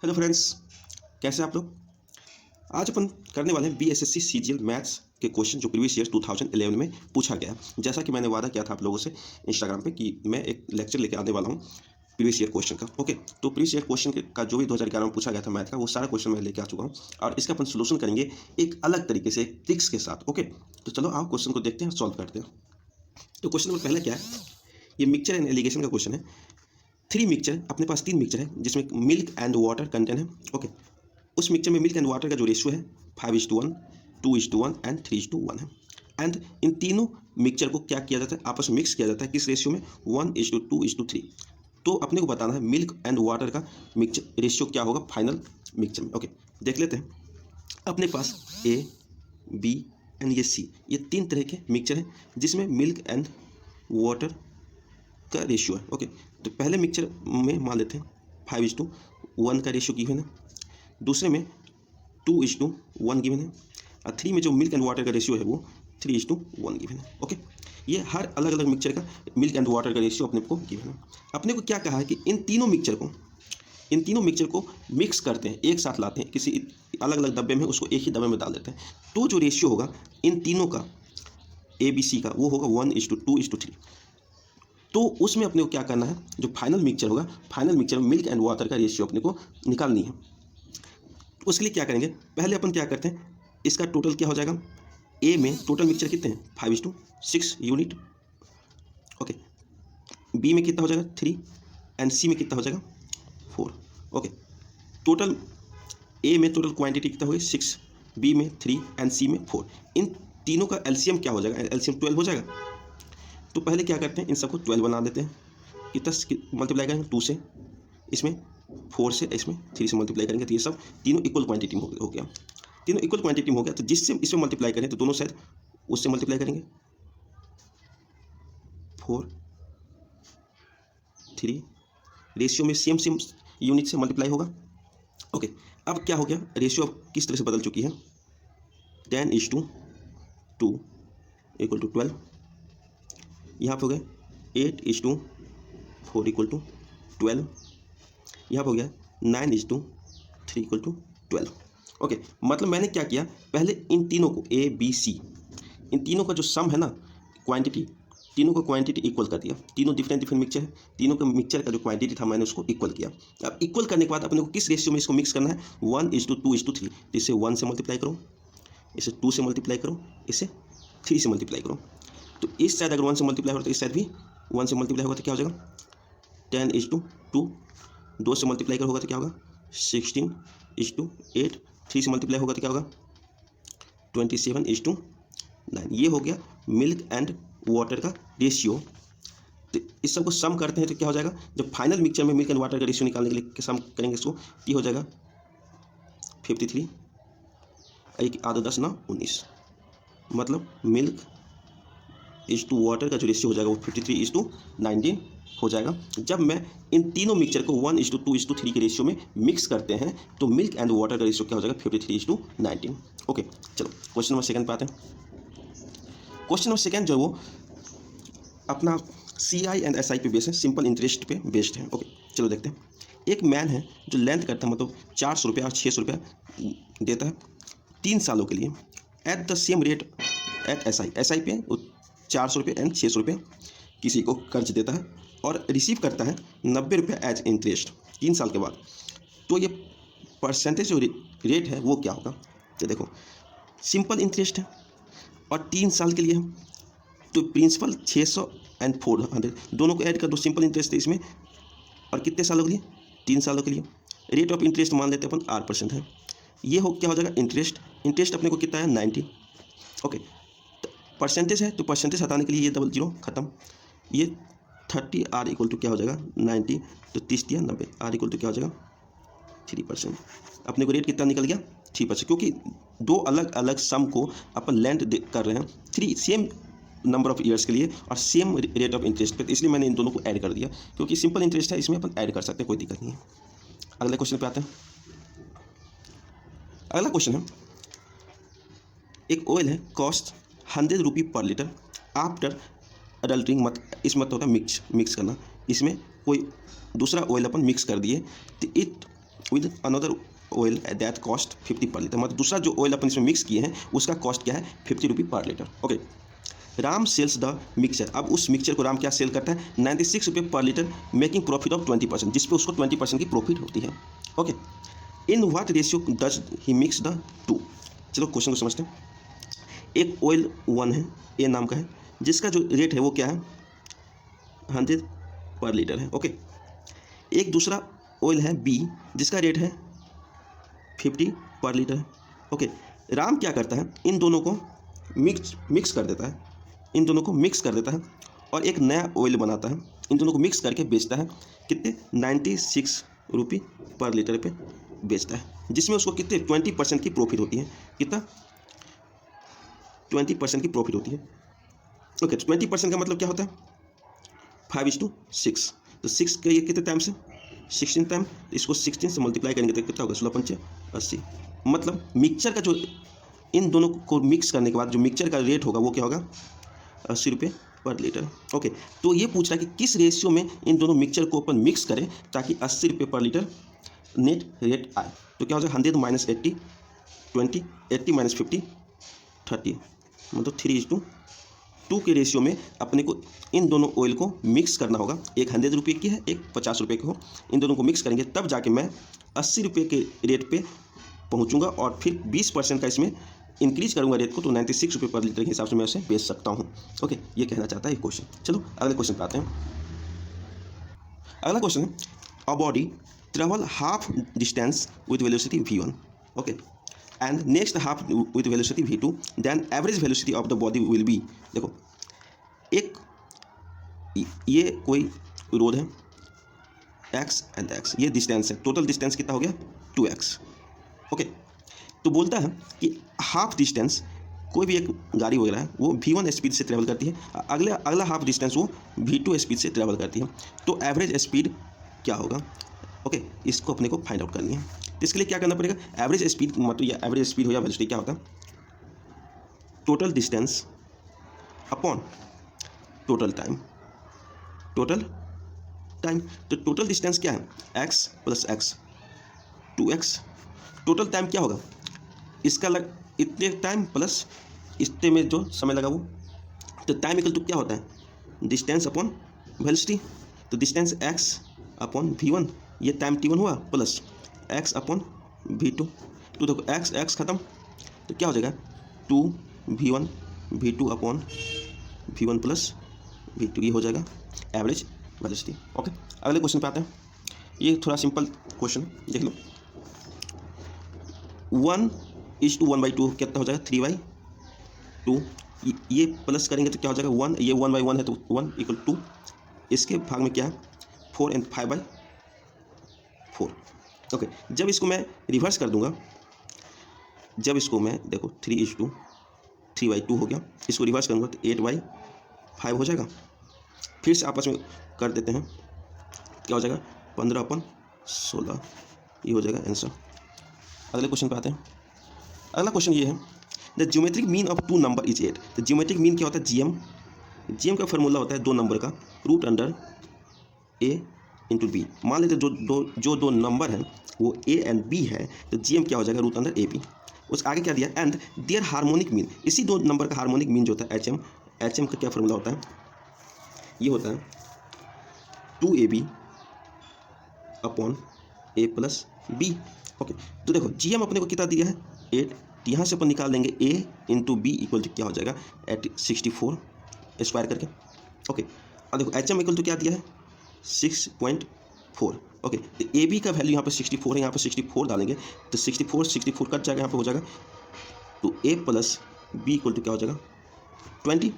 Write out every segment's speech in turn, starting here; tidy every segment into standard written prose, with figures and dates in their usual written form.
Hello friends, कैसे हैं आप लोग। आज अपन करने वाले हैं बीएसएससी सीजीएल मैथ्स के क्वेश्चन जो प्रीवियस ईयर 2011 में पूछा गया। जैसा कि मैंने वादा किया था आप लोगों से इंस्टाग्राम पे कि मैं एक लेक्चर लेकर आने वाला हूं प्रीवियस ईयर क्वेश्चन का। ओके, तो प्रीवियस ईयर क्वेश्चन का जो भी 2011 में पूछा गया था मैथ का, वो सारा क्वेश्चन मैं लेकर आ चुका हूँ और इसका अपन सोल्यूशन करेंगे एक अलग तरीके से, एक ट्रिक्स के साथ। ओके, तो चलो आप क्वेश्चन को देखते हैं, सॉल्व करते हैं। तो क्वेश्चन नंबर पहले क्या है, ये मिक्सचर एंड एलिगेशन का क्वेश्चन है। 3 मिक्सचर, अपने पास 3 मिक्सचर है जिसमें मिल्क एंड वाटर कंटेंट है। ओके, उस मिक्सचर में मिल्क एंड वाटर का जो रेशियो है 5:1, 2:1 एंड 3:1 है। एंड इन तीनों मिक्सचर को क्या किया जाता है, आपस में मिक्स किया जाता है किस रेशियो में, 1:2:3। तो अपने को बताना है मिल्क एंड वाटर का मिक्सचर रेशियो क्या होगा फाइनल मिक्सचर में। ओके, देख लेते हैं। अपने पास ए, बी एंड ये सी, ये 3 तरह के मिक्सचर हैं जिसमें मिल्क एंड वाटर का रेशियो है। ओके, तो पहले मिक्सचर में मान लेते हैं 5:1 का रेशियो गिवन है, दूसरे में 2:1 गिवन है, और 3 में जो मिल्क एंड वाटर का रेशियो है वो 3:1 गिवन है। ओके, ये हर अलग अलग मिक्सचर का मिल्क एंड वाटर का रेशियो अपने को गिवन है। अपने को क्या कहा है कि इन तीनों मिक्सचर को मिक्स करते हैं, एक साथ लाते हैं किसी अलग अलग डब्बे में, उसको एक ही डब्बे में डाल देते हैं। तो जो रेशियो होगा इन तीनों का ABC का, वो होगा 1:2:3। तो उसमें अपने को क्या करना है, जो फाइनल मिक्सचर होगा, फाइनल मिक्सचर में मिल्क एंड वाटर का रेशियो अपने को निकालनी है। उसके लिए क्या करेंगे, पहले अपन क्या करते हैं, इसका टोटल क्या हो जाएगा। ए में टोटल मिक्सचर कितने हैं, 5:6 यूनिट। ओके, बी में कितना हो जाएगा 3, एंड सी में कितना हो जाएगा 4। ओके, टोटल ए में टोटल क्वांटिटी कितना हो गई 6, बी में 3 एंड सी में 4। इन तीनों का एलसीएम क्या हो जाएगा, एलसीएम 12 हो जाएगा। तो पहले क्या करते हैं, इन सबको 12 बना देते हैं। कितना मल्टीप्लाई करेंगे 2 से, इसमें 4 से, इसमें 3 से मल्टीप्लाई करेंगे, तो ये सब तीनों इक्वल क्वांटिटी में हो गया। तीनों इक्वल क्वांटिटी में हो गया, तो जिससे इसमें मल्टीप्लाई करें तो दोनों साइड उससे मल्टीप्लाई करेंगे। 4, 3 रेशियो में सेम यूनिट से मल्टीप्लाई होगा। ओके, अब क्या हो गया, रेशियो अब किस तरह से बदल चुकी है, 10:2 = 12। यहाँ पे हो गया 8:4 = 12। यहाँ पे हो गया 9:3 = 12। ओके, मतलब मैंने क्या किया, पहले इन तीनों को ए बी सी, इन तीनों का जो सम है ना, क्वांटिटी, तीनों का क्वांटिटी इक्वल कर दिया। तीनों डिफरेंट मिक्सचर है, तीनों का मिक्सचर का जो क्वांटिटी था मैंने उसको इक्वल किया। अब इक्वल करने के बाद अपने को किस रेशियो में इसको मिक्स करना है, 1:2:3। इसे 1 से मल्टीप्लाई करो, इसे 2 से मल्टीप्लाई करो, इसे 3 से मल्टीप्लाई करो। तो इस साइड अगर 1 से मल्टीप्लाई हो तो इस साइड भी 1 से मल्टीप्लाई होगा तो क्या हो जाएगा 10:2। 2 से मल्टीप्लाई कर होगा तो क्या होगा 16:8। 3 से मल्टीप्लाई होगा तो क्या होगा 27:9। ये हो गया मिल्क एंड वाटर का रेशियो। तो इस सब को सम करते हैं तो क्या हो जाएगा, जब फाइनल मिक्सचर में मिल्क एंड वाटर का रेशियो निकालने के लिए सम करेंगे इसको, ये हो जाएगा 53, 1 8 10 9 19। मतलब मिल्क टू वाटर का जो रेशियो हो जाएगा वो 53:19 हो जाएगा। जब मैं इन तीनों मिक्सचर को 1:2:3 के रेशियो में मिक्स करते हैं तो मिल्क एंड वाटर का रेशियो क्या हो जाएगा 53:19। ओके, चलो क्वेश्चन नंबर 2 पे आते हैं। क्वेश्चन नंबर 2 जो है वो अपना CI एंड SI पे बेस्ड है, सिंपल इंटरेस्ट पे बेस्ड है। ओके, चलो देखते हैं। एक मैन है जो लेंथ करता है, मतलब 400 रुपया और 600 रुपया देता है 3 सालों के लिए at the same rate at SI पे 400 रुपये एंड 600 रुपये किसी को कर्ज देता है और रिसीव करता है 90 रुपये एज इंटरेस्ट 3 साल के बाद। तो ये परसेंटेज जो रेट है वो क्या होगा। तो देखो, सिंपल इंटरेस्ट है और 3 साल के लिए है, तो प्रिंसिपल 600 एंड 400 दोनों को ऐड कर दो, सिंपल इंटरेस्ट है इसमें। और कितने सालों के लिए, 3 सालों के लिए। रेट ऑफ इंटरेस्ट मान लेते हैं अपन 8% है। ये हो क्या हो जाएगा इंटरेस्ट अपने को कितना है 90। ओके, परसेंटेज है तो परसेंटेज हटाने के लिए ये डबल जीरो खत्म। ये 30 R = क्या हो जाएगा 90, तो 30 दिया 90, R = क्या हो जाएगा 3%। अपने को रेट कितना निकल गया 3%, क्योंकि दो अलग अलग सम को अपन लेंथ कर रहे हैं 3 सेम नंबर ऑफ ईयर्स के लिए और सेम रेट ऑफ इंटरेस्ट पे, तो इसलिए मैंने इन दोनों को ऐड कर दिया। क्योंकि सिंपल इंटरेस्ट है, इसमें अपन ऐड कर सकते हैं, कोई दिक्कत नहीं है। अगले क्वेश्चन पे आते हैं। अगला क्वेश्चन है, एक ऑयल है, कॉस्ट 100 रुपये पर लीटर आफ्टर अडल्टरिंग। इस मतलब होता है मिक्स करना। इसमें कोई दूसरा ऑयल अपन मिक्स कर दिए तो it with another oil that cost 50 पर लीटर, मतलब दूसरा जो ऑयल अपन इसमें मिक्स किए हैं उसका कॉस्ट क्या है 50 रुपये पर litre. Okay, Ram sells the mixture, अब उस मिक्सचर को राम क्या सेल करता है 96 रुपये पर लीटर, मेकिंग प्रॉफिट ऑफ 20%, जिसपे उसको 20% की प्रॉफिट होती है। Okay, in what ratio does he mix the two. चलो क्वेश्चन को समझते हैं। एक ऑयल 1 है, ए नाम का है, जिसका जो रेट है वो क्या है 100 पर लीटर है। ओके, एक दूसरा ऑयल है बी, जिसका रेट है 50 पर लीटर है। ओके, राम क्या करता है इन दोनों को मिक्स कर देता है, इन दोनों को मिक्स कर देता है और एक नया ऑयल बनाता है, इन दोनों को मिक्स करके बेचता है कितने 96 रुपये पर लीटर पे बेचता है, जिसमें उसको कितने 20% की प्रॉफिट होती है। कितना 20% की प्रॉफिट होती है। ओके, 20% का मतलब क्या होता है 5:6, तो 6 के ये कितने टाइम्स है 16 टाइम, इसको 16 से मल्टीप्लाई करेंगे तो कितना होगा 16×5 80, मतलब मिक्सचर का जो इन दोनों को मिक्स करने के बाद जो मिक्सचर का रेट होगा वो क्या होगा 80 रुपये पर लीटर। ओके, तो ये पूछ रहा है कि किस रेशियो में इन दोनों मिक्सचर को अपन मिक्स करें ताकि 80 रुपये पर लीटर नेट रेट आए। तो क्या हो जाएगा 100 - 80 20, 80 - 50 30, मतलब 3:2 के रेशियो में अपने को इन दोनों ऑयल को मिक्स करना होगा। एक 100 रुपये की है, एक 50 रुपये की हो, इन दोनों को मिक्स करेंगे तब जाके मैं 80 रुपये के रेट पे पहुंचूंगा और फिर 20% का इसमें इंक्रीज करूंगा रेट को, तो 96 रुपये पर लीटर के हिसाब से मैं उसे बेच सकता हूं। ओके, ये कहना चाहता है ये क्वेश्चन। चलो अगले क्वेश्चन पे आते हैं। अगला क्वेश्चन है a body travel half distance with velocity v1, okay, and next half with velocity v2, then average velocity of the body will be. देखो, एक ये कोई रोड है x एंड x, ये डिस्टेंस है, टोटल डिस्टेंस कितना हो गया 2x। ओके, तो बोलता है कि हाफ डिस्टेंस कोई भी एक गाड़ी वगैरह है वो v1 स्पीड से ट्रेवल करती है, अगला हाफ डिस्टेंस वो v2 स्पीड से ट्रेवल करती है, तो एवरेज स्पीड क्या होगा। ओके, इसको अपने को फाइंड आउट करनी है। तो इसके लिए क्या करना पड़ेगा, एवरेज स्पीड मतलब या एवरेज स्पीड हो या वेलोसिटी क्या होता है total distance upon total time, total time. तो टोटल डिस्टेंस क्या है x + x 2x, total time क्या होगा इसका इतने टाइम प्लस इतने में जो समय लगा वो, तो टाइम इक्वल टू क्या होता है डिस्टेंस अपॉन वेलोसिटी, तो डिस्टेंस x अपॉन v1, ये टाइम t1 हुआ प्लस x अपॉन v2, तो देखो x खत्म तो क्या हो जाएगा 2v1 v2 upon v1 plus v2, ये हो जाएगा एवरेज वेलोसिटी। ओके, अगले क्वेश्चन पे आते हैं। ये थोड़ा सिंपल क्वेश्चन देख लो, 1:1/2 कितना हो जाएगा 3/2, ये प्लस करेंगे तो क्या हो जाएगा 1, ये 1/1 है तो 1 = 2, इसके भाग में क्या है 4 and 5/4। ओके, जब इसको मैं रिवर्स कर दूंगा, जब इसको मैं देखो 3:2 हो गया, इसको रिवर्स करूँगा तो 8/5 हो जाएगा, फिर से आपस में कर देते हैं क्या हो जाएगा 15/16, ये हो जाएगा आंसर। अगले क्वेश्चन पे आते हैं। अगला क्वेश्चन ये है the geometric mean of 2 number is 8। तो ज्योमेट्रिक मीन क्या होता है जीएम का फार्मूला होता है 2 नंबर का √a × b। मान लेते जो दो नंबर हैं वो a एंड b है, तो जीएम क्या हो जाएगा √ab। उस आगे क्या दिया एंड देयर हार्मोनिक मीन, इसी 2 नंबर का हार्मोनिक मीन जो होता है एचएम का क्या फार्मूला होता है, ये होता है 2ab upon a + b। Okay, तो देखो जीएम अपने को कितना दिया है 8, यहाँ से अपन निकाल देंगे a × b = क्या हो जाएगा 64 स्क्वायर करके। ओके, और देखो एचएम = क्या दिया है 6.4। ओके, तो ए बी का वैल्यू यहाँ पे 64 है, यहाँ पे 64 डालेंगे तो 64 कट जाएगा, यहाँ पे हो जाएगा तो a + b = क्या हो जाएगा 20।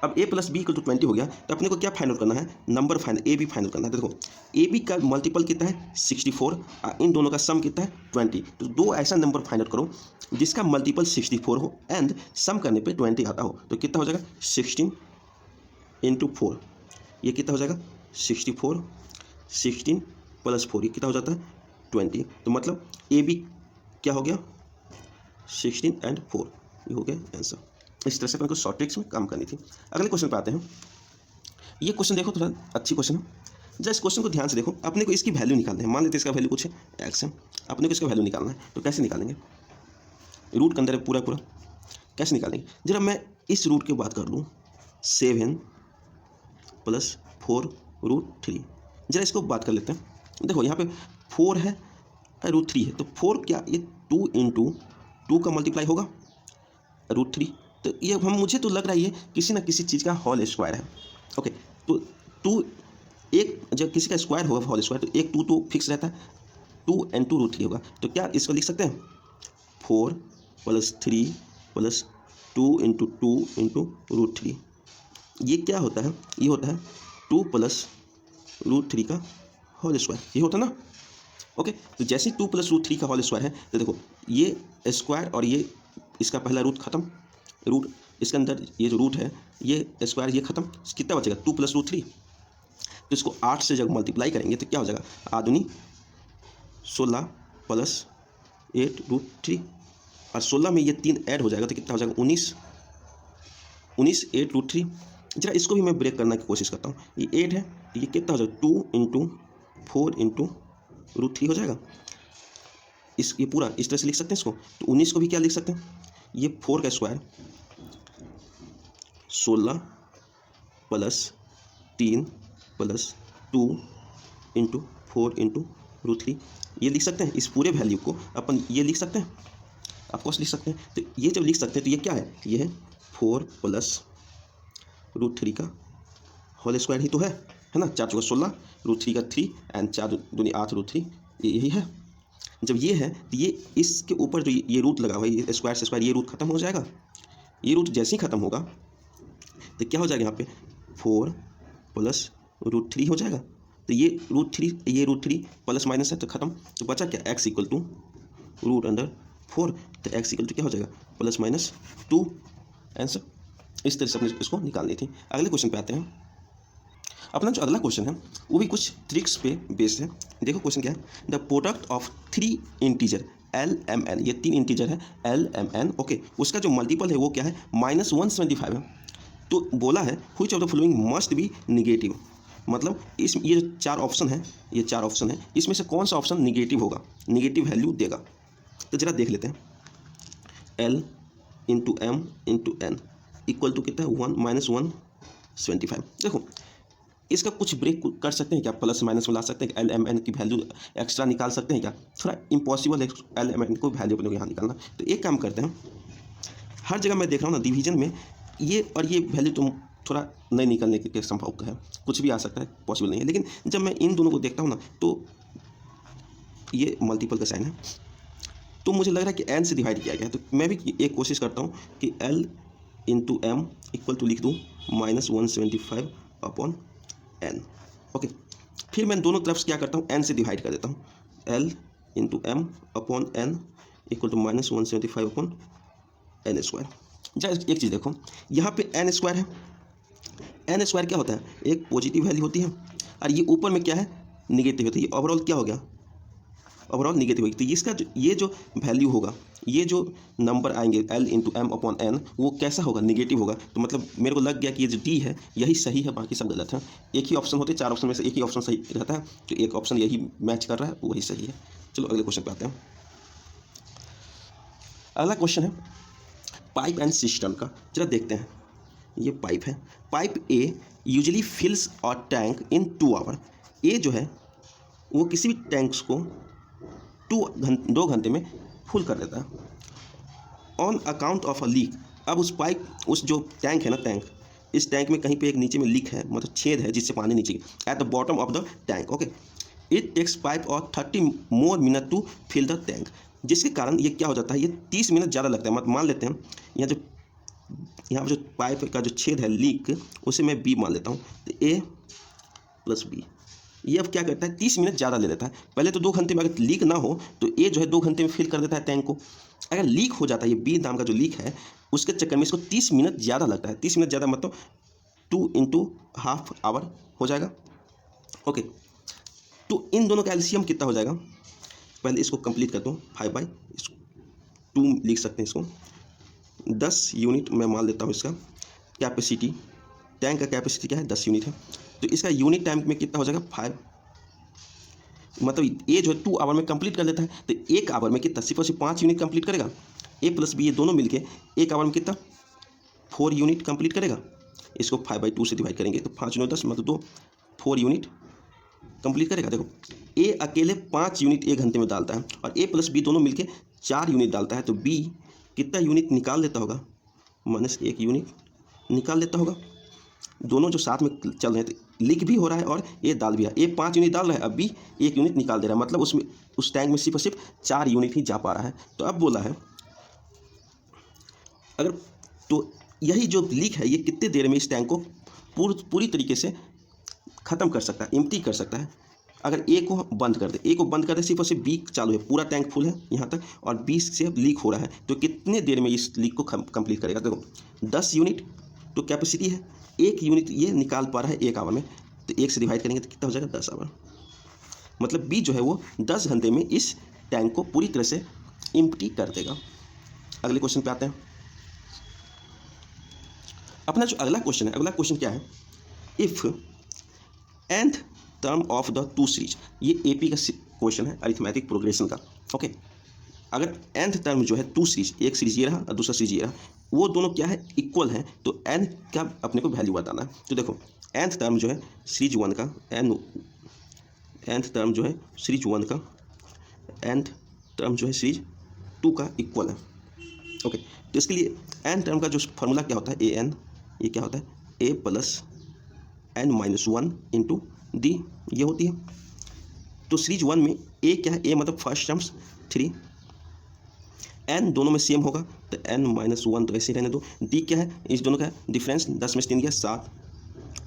अब a + b = 20 हो गया, तो अपने को क्या फाइंड आउट करना है number A B find out करना है। देखो ए बी का मल्टीपल कितना है 64, इन दोनों का सम कितना है 20, तो 2 ऐसा नंबर फाइंड आउट करो जिसका मल्टीपल 64 हो एंड सम करने पे 20 आता हो, तो कितना हो जाएगा 16 × 4, ये कितना हो जाएगा 64, 16 + 4, ये कितना हो जाता है 20, तो मतलब ए बी क्या हो गया 16 and 4, ये हो गया आंसर। इस तरह से अपन को शॉर्ट ट्रिक्स में काम करनी थी। अगले क्वेश्चन पे आते हैं। ये क्वेश्चन देखो थोड़ा अच्छी क्वेश्चन है। जब इस क्वेश्चन को ध्यान से देखो, अपने को इसकी वैल्यू निकालना है। मान लेते हैं इसका वैल्यू कुछ है एक्स है, अपने को इसका वैल्यू निकालना है। तो कैसे निकालेंगे, रूट के अंदर है पूरा पूरा, कैसे निकालेंगे। जरा मैं इस रूट की बात कर लूँ, 7 + 4√3, जरा इसको बात कर लेते हैं। देखो यहाँ पे 4 है, √3 है, तो 4 क्या, ये 2 × 2 का मल्टीप्लाई होगा √3। तो ये मुझे तो लग रहा है ये किसी ना किसी चीज़ का होल स्क्वायर है। ओके, तो 2 एक जब किसी का स्क्वायर होगा होल स्क्वायर, तो एक 2 तो फिक्स रहता है, 2 × 2√3 होगा। तो क्या इसको लिख सकते हैं 4 + 3 + 2 × 2 × √3। ये क्या होता है, ये होता है 2 + √3 का होल स्क्वायर, ये होता है ना। ओके, तो जैसे 2 + √3 का होल स्क्वायर है, तो देखो ये स्क्वायर और ये इसका पहला रूट खत्म, रूट इसके अंदर ये जो रूट है ये स्क्वायर ये खत्म, कितना बचेगा 2 + √3। तो इसको 8 से जब मल्टीप्लाई करेंगे तो क्या हो जाएगा, 8×2 = 16 + 8√3, और 16 में ये 3 ऐड हो जाएगा तो कितना हो जाएगा 19 8√3। जरा इसको भी मैं ब्रेक करने की कोशिश करता हूँ, ये 8 है तो ये कितना हो जाएगा 2 × 4 × √3 हो जाएगा। ये पूरा इस तरह से लिख सकते हैं इसको। तो 19 को भी क्या लिख सकते हैं, ये 4 का स्क्वायर 16 + 3 + 2 × 4 × √3, ये लिख सकते हैं। इस पूरे वैल्यू को अपन ये लिख सकते हैं, ऑफकोर्स लिख सकते हैं। तो ये जब लिख सकते हैं तो ये क्या है, ये है 4 + √3 का होल स्क्वायर ही तो है ना। 4 × 4 = 16, √3 का 3 एंड 4 दूनी 8 √3, यही है। जब ये है तो ये इसके ऊपर जो ये रूट लगा हुआ है, ये स्क्वायर से स्क्वायर ये रूट खत्म हो जाएगा। ये रूट जैसे ही खत्म होगा तो क्या हो जाएगा, यहाँ पे 4 + √3 हो जाएगा। तो ये √3 प्लस माइनस है तो खत्म, तो बचा क्या, x = √4। तो x = क्या हो जाएगा +-2 आंसर। इस तरह से अपने इसको निकालनी थी। अगले क्वेश्चन पे आते हैं। अपना जो अगला क्वेश्चन है वो भी कुछ ट्रिक्स पे बेस्ड है। देखो क्वेश्चन क्या है, the product of 3 integer LMN, ये 3 इंटीजर है LMN, ओके, उसका जो मल्टीपल है वो क्या है -175 है। तो बोला है which of the following must be negative, मतलब ये जो 4 ऑप्शन है, ये 4 ऑप्शन है, इसमें से कौन सा ऑप्शन निगेटिव होगा, निगेटिव वैल्यू देगा। तो जरा देख लेते हैं, L × M × N = कितना है 175। देखो इसका कुछ ब्रेक कर सकते हैं क्या, प्लस माइनस में ला सकते हैं, LMN की वैल्यू एक्स्ट्रा निकाल सकते हैं क्या, थोड़ा इम्पॉसिबल है LMN को वैल्यू अपने को यहाँ निकालना। तो एक काम करते हैं, हर जगह मैं देख रहा हूँ ना डिवीजन में ये और ये वैल्यू तुम थोड़ा नहीं निकलने के संभव है, कुछ भी आ सकता है, पॉसिबल नहीं है। लेकिन जब मैं इन दोनों को देखता हूँ ना तो ये मल्टीपल का साइन है, तो मुझे लग रहा है कि n से डिवाइड किया गया है। तो मैं भी एक कोशिश करता हूँ कि L × M = लिख दूँ -175/n, ओके। फिर मैं दोनों तरफ से क्या करता हूँ, n से डिवाइड कर देता हूँ, L × M/n = -175/n²। जरा एक चीज़ देखो, यहाँ पे n² है, n² क्या होता है, एक पॉजिटिव वैल्यू होती है और ये ऊपर में क्या है निगेटिव होती है। ओवरऑल क्या हो गया, ओवरऑल निगेटिव होगी। तो इसका जो ये जो वैल्यू होगा, ये जो नंबर आएंगे L × M/n, वो कैसा होगा, निगेटिव होगा। तो मतलब मेरे को लग गया कि ये जो D है यही सही है, बाकी सब गलत है। एक ही ऑप्शन होते हैं, 4 ऑप्शन में से एक ही ऑप्शन सही रहता है, तो एक ऑप्शन यही मैच कर रहा है, वही सही है। चलो अगले क्वेश्चन पे आते हैं। अगला क्वेश्चन है पाइप एंड सिस्टम का। जरा देखते हैं, ये पाइप है, pipe A usually fills a tank in 2 hour. A जो है वो किसी भी टैंक्स को 2 घंटे में फुल कर देता है। On account of a leak, अब उस पाइप, उस जो टैंक है ना, टैंक, इस टैंक में कहीं पे एक नीचे में लीक है, मतलब छेद है जिससे पानी नीचे at the bottom of the tank, okay. It takes pipe और 30 more minute to fill the tank, जिसके कारण ये क्या हो जाता है, ये 30 मिनट ज़्यादा लगता है। मतलब मान लेते हैं यहाँ पर जो पाइप का जो छेद है लीक, उसे मैं B मान लेता हूँ। तो A + B, ये अब क्या करता है 30 मिनट ज़्यादा ले लेता है। पहले तो 2 घंटे में अगर लीक ना हो तो ए जो है 2 घंटे में फिल कर देता है टैंक को। अगर लीक हो जाता है, ये बी नाम का जो लीक है, उसके चक्कर में इसको 30 मिनट ज़्यादा लगता है। 30 मिनट ज़्यादा मतलब 2 × ½ आवर हो जाएगा, ओके। तो इन दोनों का एलसीएम कितना हो जाएगा, पहले इसको कंप्लीट कर दो, 5/2 लिख सकते हैं इसको। 10 यूनिट मैं मान लेता हूँ इसका कैपेसिटी टैंक का कैपेसिटी क्या है 10 यूनिट है, तो इसका यूनिट टाइम में कितना हो जाएगा 5, मतलब ये जो है 2 आवर में कंप्लीट कर लेता है, तो 1 आवर में कितना सिर्फ और सिर्फ 5 यूनिट कंप्लीट करेगा। ए प्लस बी ये दोनों मिलके 1 आवर में कितना 4 यूनिट कंप्लीट करेगा। इसको 5/2 से डिवाइड करेंगे तो 5 यूनिट 10 मतलब 2 4 यूनिट कंप्लीट करेगा। देखो ए अकेले 5 यूनिट 1 घंटे में डालता है और ए प्लस बी दोनों मिलके 4 यूनिट डालता है, तो बी कितना यूनिट निकाल लेता होगा, -1 यूनिट निकाल लेता होगा। दोनों जो साथ में चल रहे हैं, तो लीक भी हो रहा है और ये डाल भी रहा है। ए 5 यूनिट डाल रहा है, अब बी 1 यूनिट निकाल दे रहा है, मतलब उसमें उस टैंक में सिर्फ और सिर्फ 4 यूनिट ही जा पा रहा है। तो अब बोला है अगर, तो यही जो लीक है ये कितने देर में इस टैंक को पूरी तरीके से ख़त्म कर सकता है, एम्प्टी कर सकता है। अगर ए को बंद कर दे, ए को बंद कर दे, सिर्फ और सिर्फ बी चालू है, पूरा टैंक फुल है यहाँ तक और बी से लीक हो रहा है, तो कितने देर में इस लीक को कंप्लीट करेगा। देखो 10 यूनिट तो कैपेसिटी है, 1 यूनिट ये निकाल पा रहा है 1 आवर में, तो 1 से डिवाइड करेंगे तो कितना हो जाएगा 10 आवर, मतलब बी जो है वो 10 घंटे में इस टैंक को पूरी तरह से एम्प्टी कर देगा। अगले क्वेश्चन पे आते हैं। अपना जो अगला क्वेश्चन है, अगला क्वेश्चन क्या है, if nth term of the 2 series, ये एपी का क्वेश्चन है अरिथमेटिक प्रोग्रेशन का। ओके, अगर nth टर्म जो है 2 सीरीज, एक सीरीज ये रहा और दूसरा सीरीज ये रहा, वो दोनों क्या है इक्वल हैं, तो n का अपने को वैल्यू बताना है। तो देखो nth टर्म जो है सीरीज 1 का, nth टर्म जो है सीरीज 1 का nth टर्म जो है सीरीज 2 का इक्वल है। ओके, तो इसके लिए n टर्म का जो फॉर्मूला क्या होता है, ए एन, ये क्या होता है a plus n-1 into D, ये होती है। तो सीरीज 1 में a क्या है, a मतलब फर्स्ट टर्म्स 3, n दोनों में सेम होगा तो n-1 तो ऐसे ही रहने दो। डी क्या है, इस दोनों का डिफरेंस 10 में से 3 गया 7।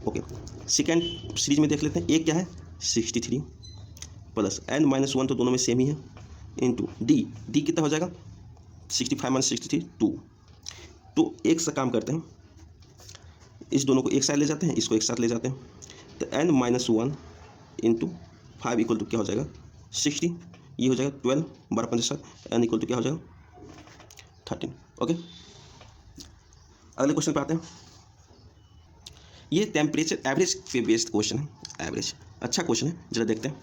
ओके, सेकेंड सीरीज में देख लेते हैं, a क्या है 63 प्लस n-1 तो दोनों में सेम ही है इंटू डी, डी कितना हो जाएगा 65 - 63 2। तो एक सा काम करते हैं, इस दोनों को एक साथ ले जाते हैं, इसको एक साथ ले जाते हैं, तो n-1 इंटू 5 इक्वल टू क्या हो जाएगा 60, ये हो जाएगा 12 12 5 7, n इक्वल टू क्या हो जाएगा 13। ओके, अगले क्वेश्चन पे आते हैं। ये टेम्परेचर एवरेज पे बेस्ड क्वेश्चन है, एवरेज अच्छा क्वेश्चन है, जरा देखते हैं।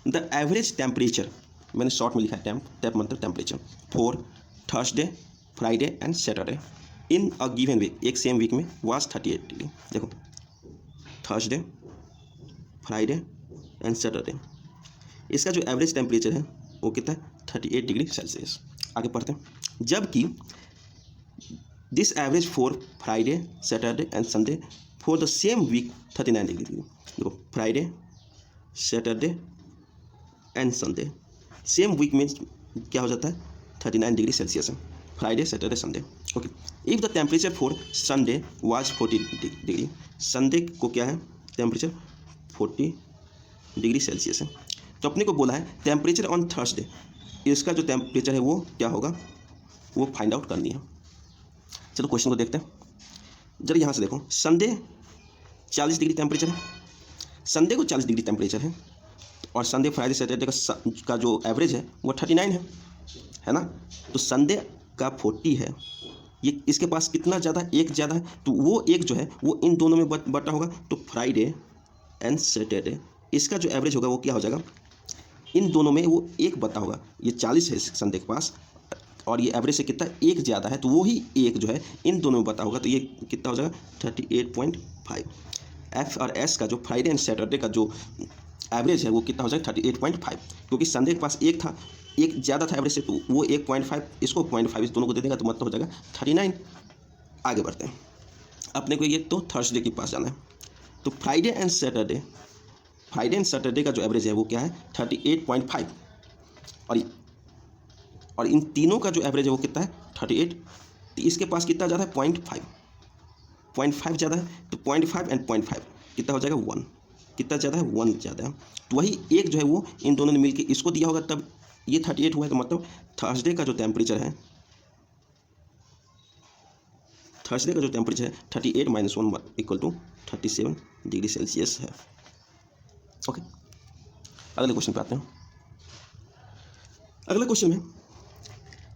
द एवरेज टेम्परेचर, मैंने शॉर्ट में लिखा है टेप मतलब temperature, for Thursday Friday and Saturday in a given week, एक सेम वीक में वाज 38 डिग्री। देखो थर्सडे फ्राइडे एंड सैटरडे, इसका जो एवरेज टेम्परेचर है वो कितना है 38 डिग्री सेल्सियस। आगे पढ़ते हैं, जबकि this average for Friday Saturday and Sunday for the same week 39 degree. देखो Friday Saturday and Sunday same week में क्या हो जाता है 39 डिग्री सेल्सियस है, Friday Saturday Sunday. Okay, if the temperature for Sunday was 40 degree, Sunday को क्या है टेम्परेचर 40 डिग्री सेल्सियस है, तो अपने को बोला है टेम्परेचर ऑन थर्सडे, इसका जो टेम्परेचर है वो क्या होगा, वो फाइंड आउट करनी है। चलो क्वेश्चन को देखते हैं, जरा यहाँ से देखो, संडे 40 डिग्री टेम्परेचर है, संडे को 40 डिग्री टेम्परेचर है और संडे फ्राइडे सैटरडे का जो एवरेज है वो 39 है ना, तो संडे का 40 है, ये इसके पास कितना ज़्यादा, एक ज़्यादा है, तो वो एक जो है वो इन दोनों में बटा होगा, तो फ्राइडे एंड सैटरडे इसका जो एवरेज होगा वो क्या हो जाएगा, इन दोनों में वो एक बटा होगा, ये 40 है संडे के पास और ये एवरेज से कितना एक ज़्यादा है, तो वो ही एक जो है इन दोनों में बटा होगा, तो ये कितना हो जाएगा 38.5। एफ और एस का जो फ्राइडे एंड सैटरडे का जो एवरेज है वो कितना हो जाएगा 38.5, क्योंकि संडे के पास एक था, एक ज़्यादा था एवरेज से, तो वो 1.5 इसको 0.5 इस दोनों को दे देगा, तो मतलब हो जाएगा 39। आगे बढ़ते हैं, अपने को ये तो थर्सडे के पास जाना है, तो फ्राइडे एंड सैटरडे का जो एवरेज है वो क्या है 38.5 और इन तीनों का जो एवरेज है वो कितना है 38, तो इसके पास कितना ज़्यादा है 0.5 ज़्यादा है, तो 0.5 एंड 0.5 कितना हो जाएगा 1, कितना ज़्यादा है 1 ज़्यादा है, तो वही एक जो है वो इन दोनों ने मिलके इसको दिया होगा, तब ये 38 हुआ है, तो मतलब थर्सडे का जो टेम्परेचर है 38 - 1 इक्वल टू 37 डिग्री सेल्सियस है। ओके, अगले क्वेश्चन पे आते हैं। अगले क्वेश्चन में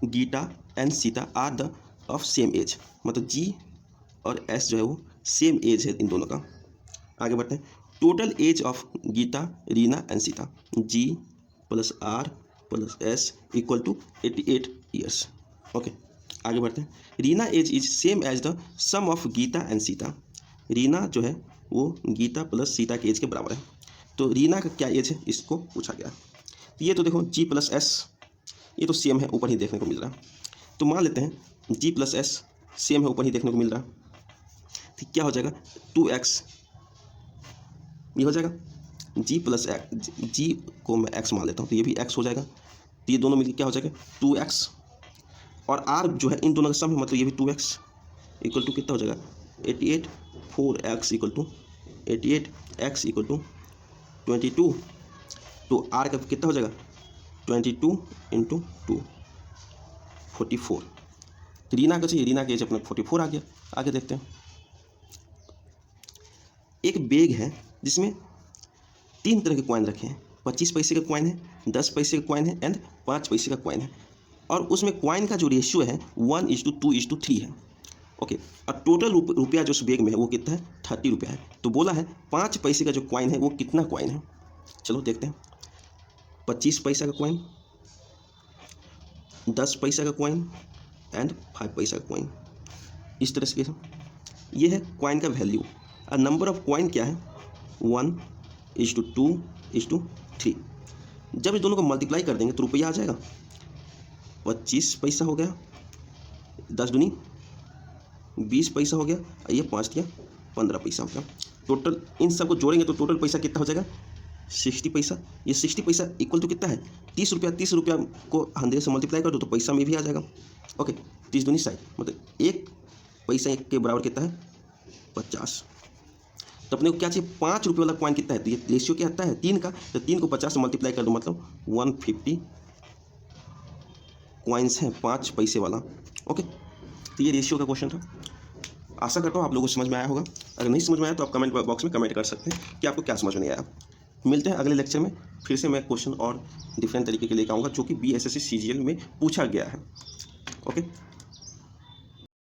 Geeta and Sita are the of same age, मतलब जी और एस जो है वो सेम एज है इन दोनों का। आगे बढ़ते हैं। Total age of Geeta, Reena and Sita, G + R + S = 88 years. Okay, आगे बढ़ते हैं। Reena age is same age the sum of Geeta and Sita. Reena जो है वो गीता प्लस सीता के एज के बराबर है। तो रीना का क्या एज है इसको पूछा गया। तो ये तो देखो G + S, ये तो सेम है, ऊपर ही देखने को मिल रहा है। तो मान लेते हैं G + S सेम है, ऊपर ही देखने को मिल रहा है। तो क्या हो जाएगा 2x, ये हो जाएगा G + X, G को मैं x मान लेता हूँ तो ये भी x हो जाएगा। तो ये दोनों मिलकर क्या हो जाएगा 2x, और R जो है इन दोनों का सम है, मतलब ये भी 2x = कितना हो जाएगा 88, 4x = 88x = 22। तो R का कितना हो जाएगा 22 × 2 44। तो रीना का चाहिए, रीना के एज अपना 44 आ गया। आगे देखते हैं। एक बैग है जिसमें 3 तरह के कॉइन रखे हैं। 25 पैसे का कॉइन है, 10 पैसे का कॉइन है एंड 5 पैसे का कॉइन है। और उसमें कॉइन का जो रेशियो है 1:2:3 है। ओके, और टोटल रुपया जो उस बैग में है वो कितना है 30 रुपया है। तो बोला है 5 पैसे का जो कॉइन है वो कितना कॉइन है। चलो देखते हैं। 25 पैसा का कॉइन, 10 पैसा का कॉइन एंड 5 पैसा का कॉइन, इस तरह से ये है कॉइन का वैल्यू। और नंबर ऑफ कॉइन क्या है 1:2:3। जब इस दोनों को मल्टीप्लाई कर देंगे तो रुपया आ जाएगा 25 पैसा हो गया, 10 दूनी 20 पैसा हो गया, ये 5 दिया 15 पैसा हो गया। टोटल इन सबको जोड़ेंगे तो टोटल पैसा कितना हो जाएगा 60 पैसा। ये 60 पैसा इक्वल टू कितना है 30 रुपया। 30 रुपया को 100 से मल्टीप्लाई कर दो तो पैसा में भी आ जाएगा। ओके, 30 दूनी 60, मतलब 1 पैसा के बराबर कितना है 50। तो अपने को क्या चाहिए 5 रुपये वाला कॉइन कितना है। तो ये रेशियो क्या आता है 3 का, तो 3 को 50 से मल्टीप्लाई कर दो मतलब 150 कॉइन्स हैं 5 पैसे वाला। ओके, तो ये रेशियो का क्वेश्चन था। आशा करता हूँ आप लोगों को समझ में आया होगा। अगर नहीं समझ में आया तो आप कमेंट बॉक्स में कमेंट कर सकते हैं कि आपको क्या समझ में नहीं आया। मिलते हैं अगले लेक्चर में, फिर से मैं क्वेश्चन और डिफरेंट तरीके के लेकर आऊँगा जो कि BSSC CGL में पूछा गया है। ओके।